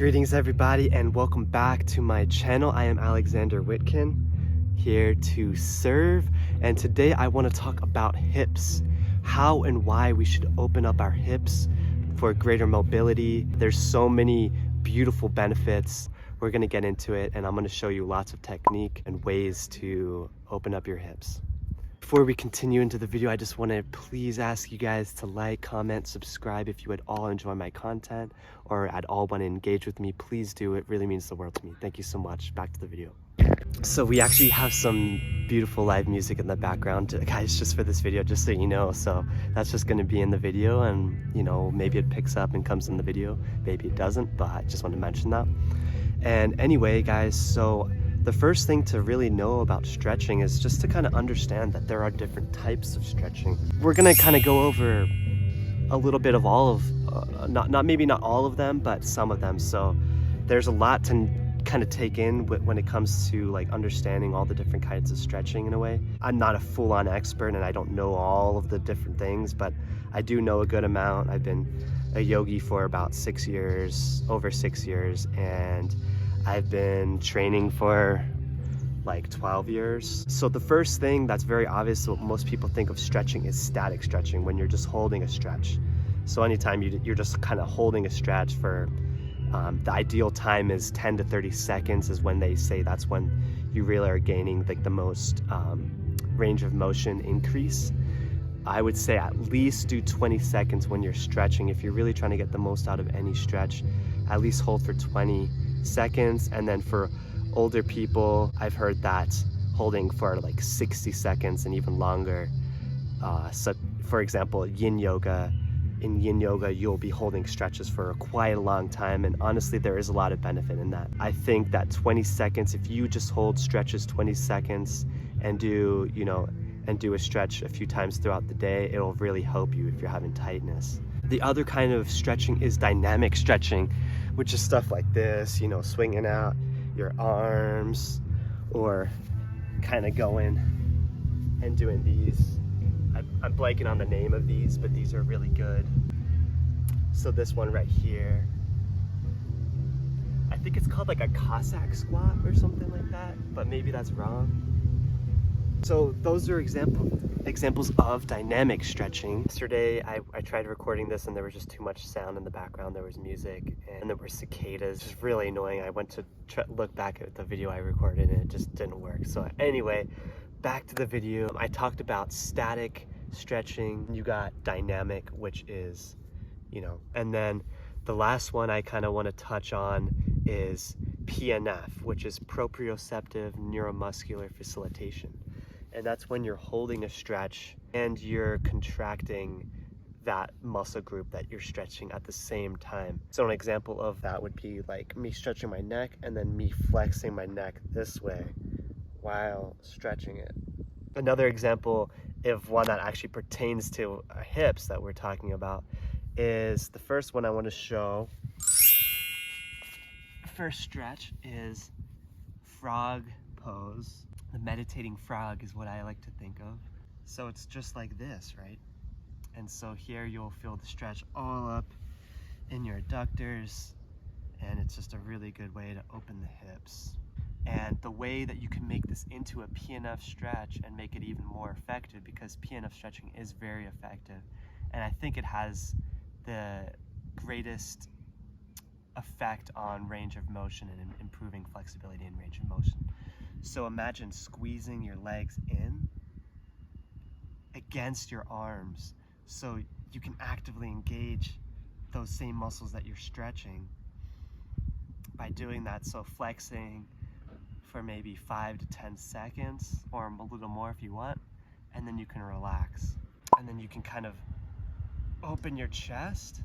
Greetings everybody and welcome back to my channel. I am Alexander Whitkin, here to serve, and today I want to talk about hips, how and why we should open up our hips for greater mobility. There's so many beautiful benefits. We're going to get into it and I'm going to show you lots of technique and ways to open up your hips. Before we continue into the video, I just want to please ask you guys to like, comment, subscribe if you at all enjoy my content or at all want to engage with me. Please do. It really means the world to me. Thank you so much. Back to the video. So we actually have some beautiful live music in the background, guys, just for this video, just so you know. So that's just going to be in the video, and you know, maybe it picks up and comes in the video, maybe it doesn't, but I just want to mention that. And anyway, guys, so the first thing to really know about stretching is just to kind of understand that there are different types of stretching. We're going to kind of go over a little bit of all of, maybe not all of them, but some of them. So there's a lot to kind of take in when it comes to like understanding all the different kinds of stretching in a way. I'm not a full-on expert and I don't know all of the different things, but I do know a good amount. I've been a yogi for about 6 years, over 6 years, and I've been training for like 12 years. So the first thing that's very obvious, what most people think of stretching, is static stretching, when you're just holding a stretch. So anytime you're just kind of holding a stretch for, the ideal time is 10 to 30 seconds is when they say that's when you really are gaining like the most range of motion increase. I would say at least do 20 seconds when you're stretching. If you're really trying to get the most out of any stretch, at least hold for 20 seconds. And then for older people, I've heard that holding for like 60 seconds and even longer. So for example, in yin yoga, you'll be holding stretches for quite a long time, and honestly there is a lot of benefit in that. I think that 20 seconds, if you just hold stretches 20 seconds and do a stretch a few times throughout the day, it'll really help you if you're having tightness. The other kind of stretching is dynamic stretching, which is stuff like this, swinging out your arms or kind of going and doing these. I'm blanking on the name of these, but these are really good. So this one right here, I think it's called like a Cossack squat or something like that, but maybe that's wrong. So those are examples of dynamic stretching. Yesterday I tried recording this and there was just too much sound in the background. There was music and there were cicadas. It was really annoying. I went to look back at the video I recorded and it just didn't work. So anyway, back to the video. I talked about static stretching. You got dynamic, which is, and then the last one I kind of want to touch on is PNF, which is Proprioceptive Neuromuscular Facilitation. And that's when you're holding a stretch and you're contracting that muscle group that you're stretching at the same time. So an example of that would be like me stretching my neck and then me flexing my neck this way while stretching it. Another example of one that actually pertains to our hips that we're talking about is the first one I want to show. First stretch is frog pose. The meditating frog is what I like to think of. So it's just like this, right? And so here you'll feel the stretch all up in your adductors, and it's just a really good way to open the hips. And the way that you can make this into a PNF stretch and make it even more effective, because PNF stretching is very effective, and I think it has the greatest effect on range of motion and improving flexibility and range of motion. So imagine squeezing your legs in against your arms so you can actively engage those same muscles that you're stretching by doing that. So flexing for maybe 5 to 10 seconds or a little more if you want, and then you can relax. And then you can kind of open your chest.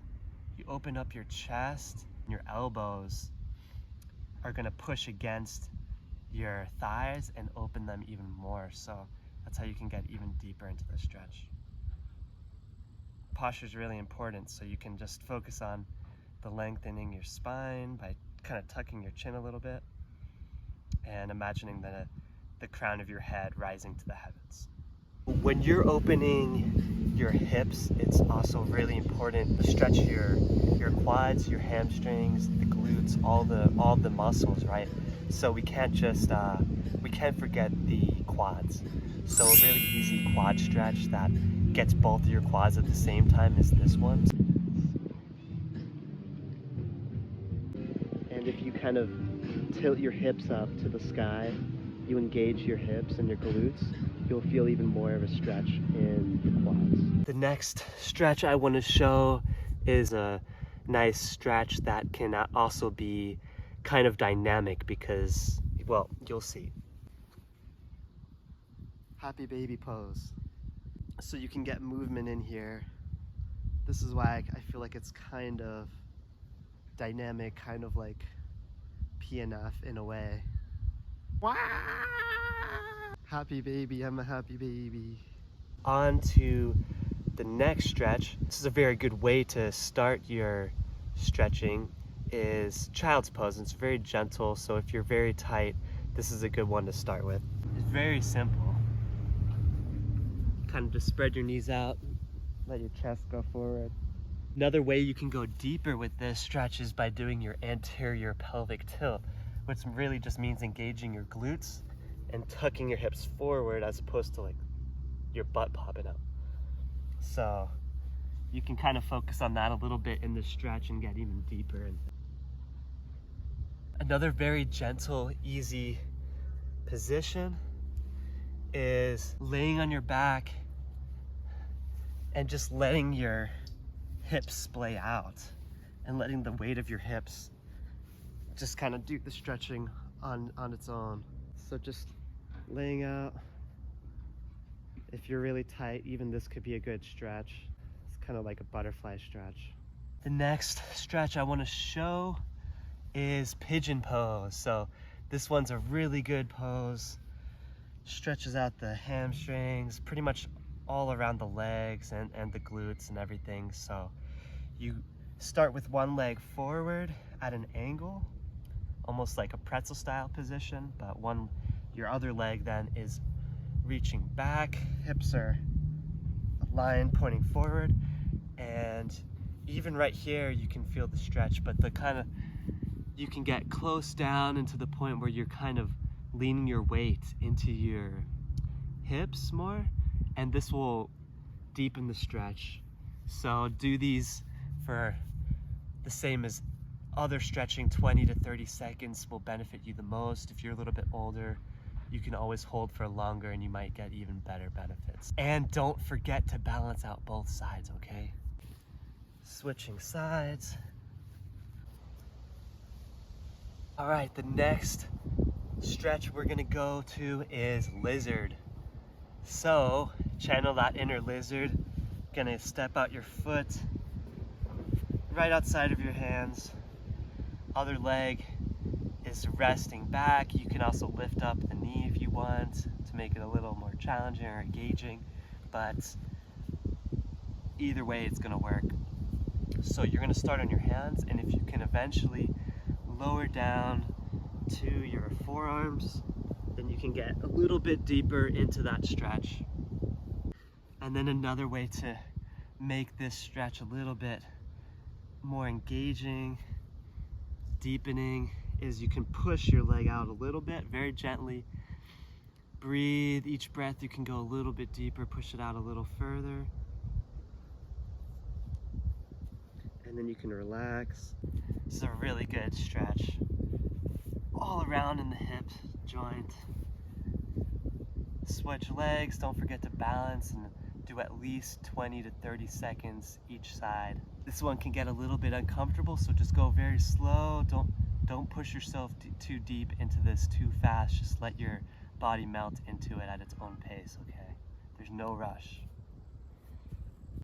You open up your chest, and your elbows are going to push against your thighs and open them even more. So that's how you can get even deeper into the stretch. Posture is really important, so you can just focus on the lengthening your spine by kind of tucking your chin a little bit and imagining the crown of your head rising to the heavens. When you're opening your hips, it's also really important to stretch your quads, your hamstrings, the glutes, all the muscles, right? So we can't just we can't forget the quads. So a really easy quad stretch that gets both of your quads at the same time is this one. And if you kind of tilt your hips up to the sky, you engage your hips and your glutes, you'll feel even more of a stretch in your quads. The next stretch I want to show is a nice stretch that can also be kind of dynamic because, well, you'll see. Happy baby pose. So you can get movement in here. This is why I feel like it's kind of dynamic, kind of like PNF in a way. Happy baby, I'm a happy baby. On to the next stretch. This is a very good way to start your stretching, is child's pose. It's very gentle, so if you're very tight, this is a good one to start with. It's very simple. Kind of just spread your knees out, let your chest go forward. Another way you can go deeper with this stretch is by doing your anterior pelvic tilt, which really just means engaging your glutes and tucking your hips forward as opposed to like your butt popping out. So you can kind of focus on that a little bit in this stretch and get even deeper. And another very gentle, easy position is laying on your back and just letting your hips splay out and letting the weight of your hips just kind of do the stretching on its own. So just laying out. If you're really tight, even this could be a good stretch. It's kind of like a butterfly stretch. The next stretch I want to show is pigeon pose. So this one's a really good pose. Stretches out the hamstrings, pretty much all around the legs and the glutes and everything. So you start with one leg forward at an angle, almost like a pretzel style position, but your other leg then is reaching back, hips are aligned pointing forward, and even right here you can feel the stretch, but you can get close down into the point where you're kind of leaning your weight into your hips more, and this will deepen the stretch. So do these for the same as other stretching. 20 to 30 seconds will benefit you the most. If you're a little bit older, you can always hold for longer and you might get even better benefits. And don't forget to balance out both sides, okay? Switching sides. All right, the next stretch we're gonna go to is lizard. So channel that inner lizard. Gonna step out your foot right outside of your hands. Other leg is resting back. You can also lift up the knee if you want to make it a little more challenging or engaging, but either way it's gonna work. So you're gonna start on your hands, and if you can eventually lower down to your forearms, then you can get a little bit deeper into that stretch. And then another way to make this stretch a little bit more engaging, deepening, is you can push your leg out a little bit, very gently. Breathe, each breath you can go a little bit deeper, push it out a little further. And then you can relax. This is a really good stretch. All around in the hip joint. Switch legs, don't forget to balance and do at least 20 to 30 seconds each side. This one can get a little bit uncomfortable, so just go very slow. Don't push yourself too deep into this too fast. Just let your body melt into it at its own pace, okay? There's no rush.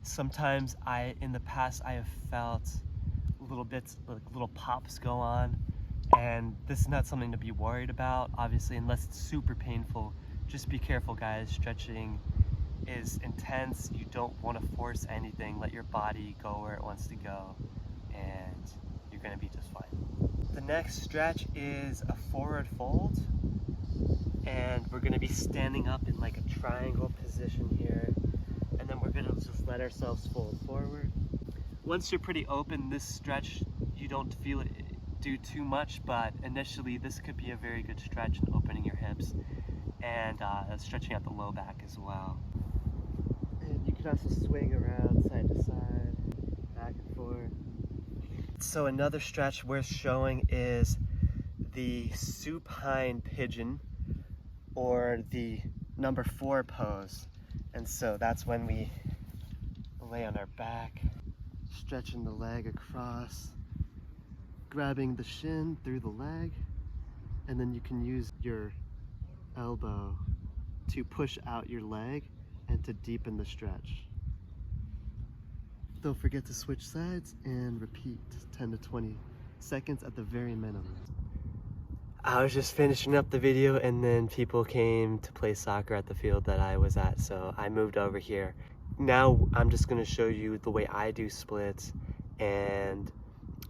Sometimes in the past I have felt little bits, like little pops go on, and this is not something to be worried about, obviously, unless it's super painful. Just be careful, guys. Stretching is intense. You don't want to force anything. Let your body go where it wants to go, and you're gonna be just fine. The next stretch is a forward fold, and we're gonna be standing up in like a triangle position here, and then we're gonna just let ourselves fold forward. Once you're pretty open, this stretch, you don't feel it do too much, but initially this could be a very good stretch in opening your hips and stretching out the low back as well. And you can also swing around side to side, back and forth. So another stretch worth showing is the supine pigeon, or the number 4 pose. And so that's when we lay on our back, stretching the leg across, grabbing the shin through the leg, and then you can use your elbow to push out your leg and to deepen the stretch. Don't forget to switch sides and repeat 10 to 20 seconds at the very minimum. I was just finishing up the video and then people came to play soccer at the field that I was at, so I moved over here. Now I'm just going to show you the way I do splits, and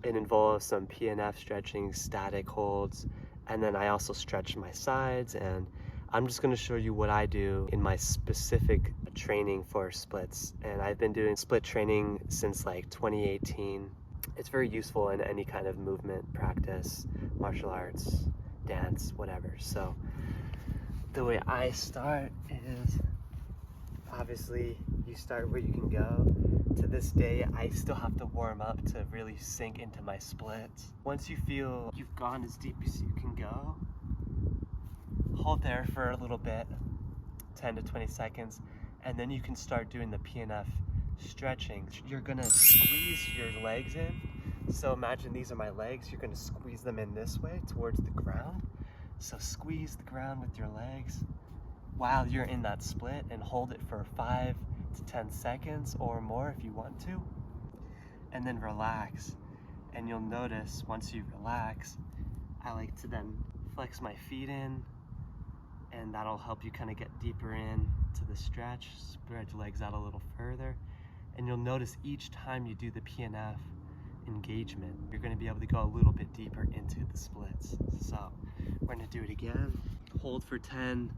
it involves some PNF stretching, static holds, and then I also stretch my sides, and I'm just going to show you what I do in my specific training for splits. And I've been doing split training since like 2018. It's very useful in any kind of movement practice, martial arts, dance, whatever. So the way I start is, obviously you start where you can go. To this day, I still have to warm up to really sink into my splits. Once you feel you've gone as deep as you can go, hold there for a little bit, 10 to 20 seconds, and then you can start doing the PNF stretching. You're gonna squeeze your legs in. So imagine these are my legs. You're gonna squeeze them in this way towards the ground. So squeeze the ground with your legs while you're in that split, and hold it for 5 to 10 seconds or more if you want to. And then relax. And you'll notice once you relax, I like to then flex my feet in, and that'll help you kind of get deeper in to the stretch, spread your legs out a little further. And you'll notice each time you do the PNF engagement, you're going to be able to go a little bit deeper into the splits. So we're going to do it again. Hold for 10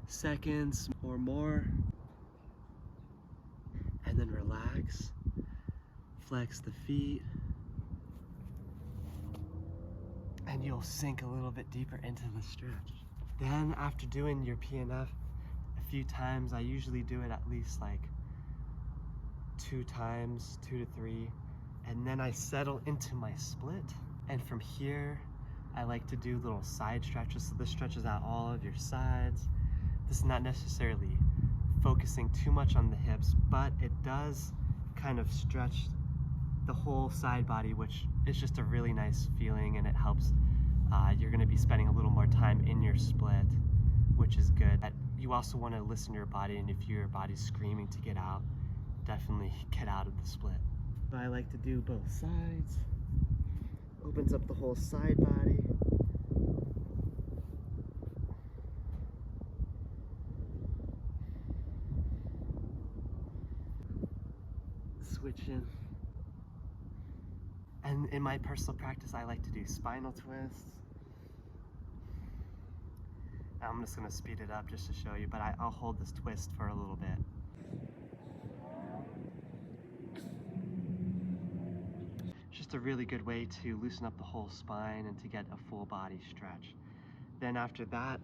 seconds or more, and then relax. Flex the feet, and you'll sink a little bit deeper into the stretch. Then after doing your PNF a few times, I usually do it at least like 2 times, 2 to 3, and then I settle into my split. And from here, I like to do little side stretches. So this stretches out all of your sides. This is not necessarily focusing too much on the hips, but it does kind of stretch the whole side body, which is just a really nice feeling, and it helps. You're going to be spending a little more time in your split, which is good. You also want to listen to your body, and if your body's screaming to get out, definitely get out of the split. I like to do both sides. Opens up the whole side body. Switch in. And in my personal practice, I like to do spinal twists. I'm just going to speed it up just to show you, but I'll hold this twist for a little bit. It's just a really good way to loosen up the whole spine and to get a full body stretch. Then after that,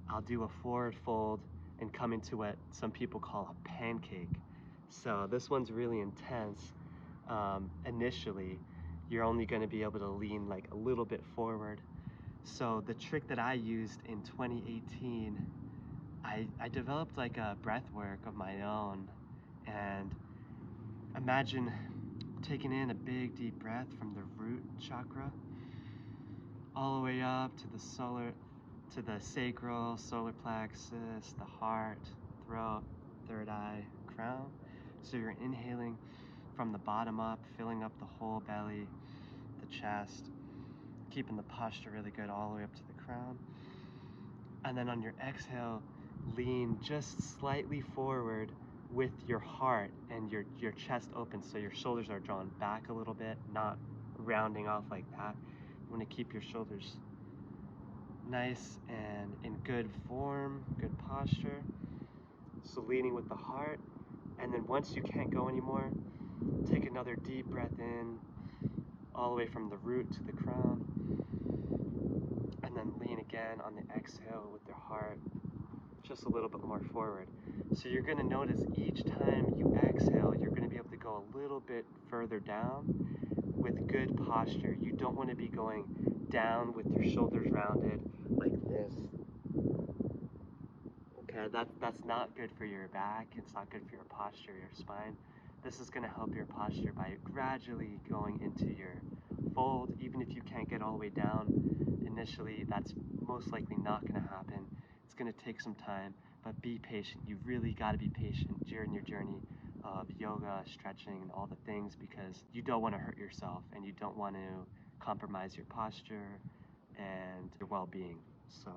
I'll do a forward fold and come into what some people call a pancake. So this one's really intense. Initially, you're only going to be able to lean like a little bit forward. So the trick that I used in 2018, I developed like a breath work of my own. And imagine taking in a big deep breath from the root chakra all the way up to the sacral, solar plexus, the heart, throat, third eye, crown. So you're inhaling from the bottom up, filling up the whole belly, the chest, keeping the posture really good all the way up to the crown. And then on your exhale, lean just slightly forward with your heart and your chest open, so your shoulders are drawn back a little bit, not rounding off like that. You want to keep your shoulders nice and in good form, good posture. So leading with the heart. And then once you can't go anymore, take another deep breath in, all the way from the root to the crown. And then lean again on the exhale with your heart just a little bit more forward. So you're going to notice each time you exhale, you're going to be able to go a little bit further down with good posture. You don't want to be going down with your shoulders rounded like this. Okay, that's not good for your back. It's not good for your posture, your spine. This is going to help your posture by gradually going into your fold. Even if you can't get all the way down initially, that's most likely not going to happen. It's going to take some time, but be patient. You really got to be patient during your journey of yoga, stretching, and all the things, because you don't want to hurt yourself and you don't want to compromise your posture and your well-being. So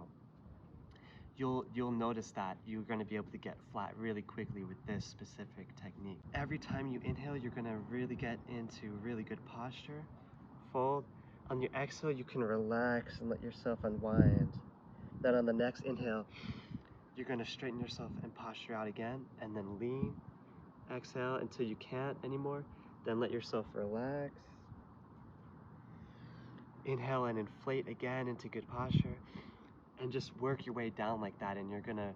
you'll notice that you're going to be able to get flat really quickly with this specific technique. Every time you inhale, you're going to really get into really good posture. Fold. On your exhale, you can relax and let yourself unwind. Then on the next inhale, you're going to straighten yourself and posture out again, and then lean. Exhale until you can't anymore. Then let yourself relax. Inhale and inflate again into good posture. And just work your way down like that, and you're gonna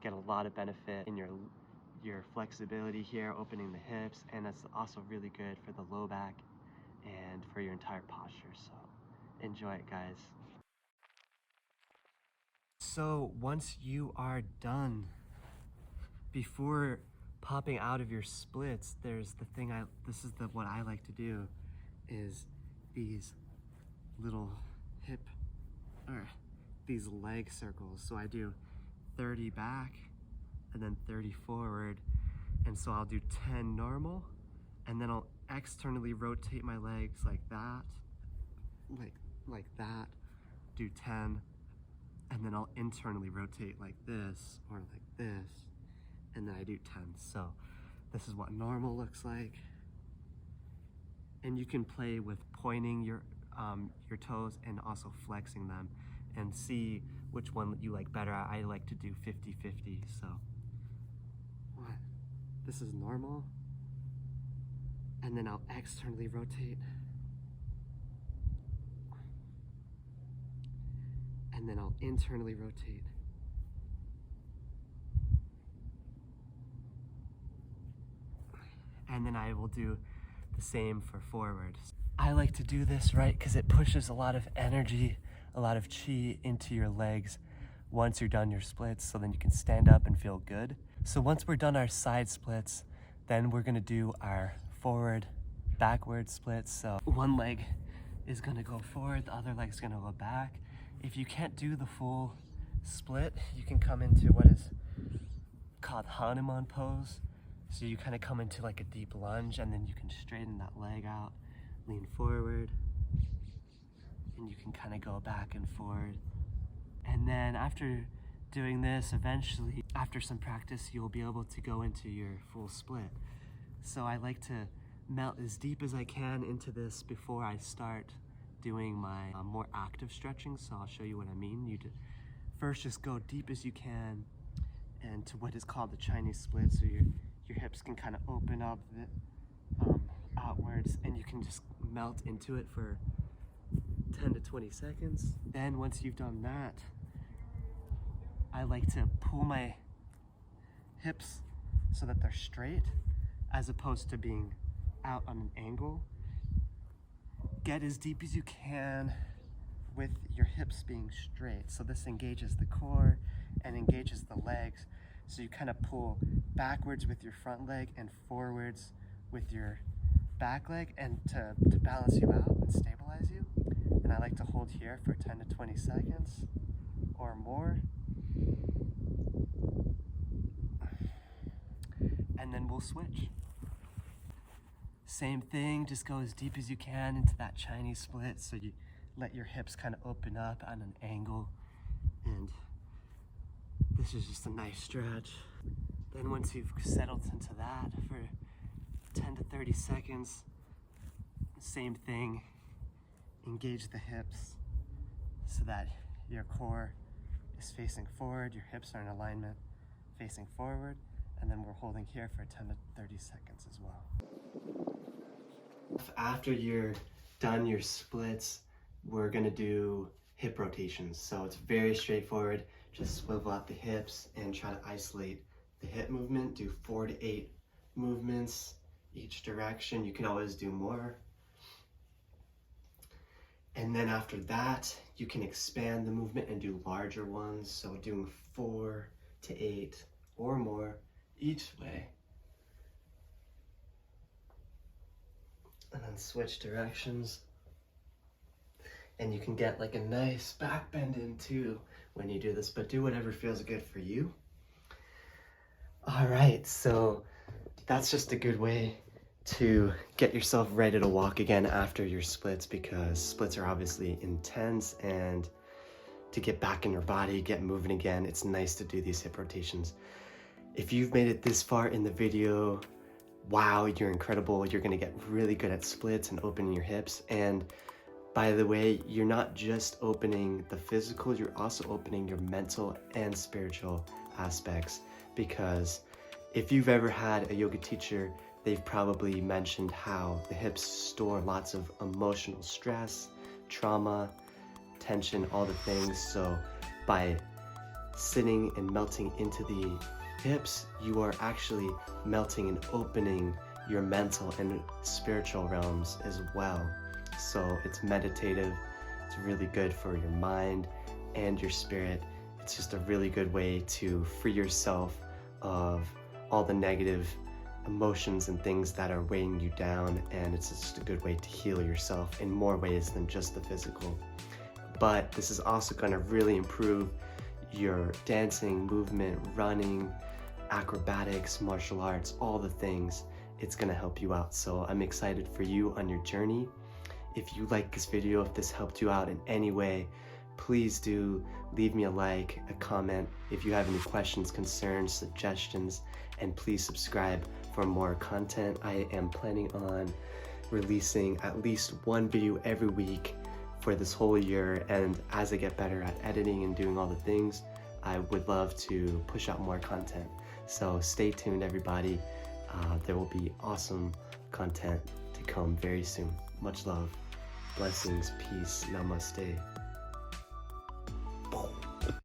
get a lot of benefit in your flexibility here, opening the hips, and it's also really good for the low back and for your entire posture. So enjoy it, guys. So once you are done, before popping out of your splits, there's the thing what I like to do is these little hip or these leg circles. So I do 30 back and then 30 forward, and so I'll do 10 normal, and then I'll externally rotate my legs like that, like that, do 10, and then I'll internally rotate like this or like this, and then I do 10. So this is what normal looks like. And you can play with pointing your toes and also flexing them and see which one you like better. I like to do 50-50. So what? This is normal, and then I'll externally rotate, and then I'll internally rotate, and then I will do the same for forward. I like to do this, right, because it pushes a lot of energy, a lot of chi into your legs once you're done your splits, so then you can stand up and feel good. So once we're done our side splits, then we're gonna do our forward, backward splits. So one leg is gonna go forward, the other leg's gonna go back. If you can't do the full split, you can come into what is called Hanuman pose. So you kind of come into like a deep lunge, and then you can straighten that leg out, lean forward, and you can kind of go back and forward. And then after doing this, eventually, after some practice, you'll be able to go into your full split. So I like to melt as deep as I can into this before I start doing my more active stretching. So I'll show you what I mean. You first just go deep as you can and to what is called the Chinese split. So your hips can kind of open up outwards, and you can just melt into it for 10 to 20 seconds. Then once you've done that, I like to pull my hips so that they're straight as opposed to being out on an angle. Get as deep as you can with your hips being straight. So this engages the core and engages the legs. So you kind of pull backwards with your front leg and forwards with your back leg, and to balance you out and stabilize you. And I like to hold here for 10 to 20 seconds or more. And then we'll switch. Same thing, just go as deep as you can into that Chinese split, so you let your hips kind of open up on an angle, and this is just a nice stretch. Then once you've settled into that for 10 to 30 seconds, same thing, engage the hips so that your core is facing forward, your hips are in alignment, facing forward, and then we're holding here for 10 to 30 seconds as well. After you're done your splits, we're gonna do hip rotations. So it's very straightforward. Just swivel out the hips and try to isolate the hip movement. Do 4 to 8 movements each direction. You can always do more. And then after that, you can expand the movement and do larger ones. So doing 4 to 8 or more each way. And then switch directions. And you can get like a nice back bend in too when you do this, but do whatever feels good for you. All right, so that's just a good way to get yourself ready to walk again after your splits, because splits are obviously intense, and to get back in your body, get moving again, it's nice to do these hip rotations. If you've made it this far in the video, wow, you're incredible. You're gonna get really good at splits and opening your hips. And by the way, you're not just opening the physical, you're also opening your mental and spiritual aspects, because if you've ever had a yoga teacher, they've probably mentioned how the hips store lots of emotional stress, trauma, tension, all the things. So by sitting and melting into the hips, you are actually melting and opening your mental and spiritual realms as well. So it's meditative, it's really good for your mind and your spirit. It's just a really good way to free yourself of all the negative emotions and things that are weighing you down, and it's just a good way to heal yourself in more ways than just the physical. But this is also going to really improve your dancing, movement, running, acrobatics, martial arts, all the things. It's going to help you out. So I'm excited for you on your journey. If you like this video, if this helped you out in any way, please do leave me a like, a comment. If you have any questions, concerns, suggestions, and please subscribe for more content. I am planning on releasing at least one video every week for this whole year, and as I get better at editing and doing all the things, I would love to push out more content. So stay tuned, everybody. There will be awesome content to come very soon. Much love, blessings, peace, namaste. Boom.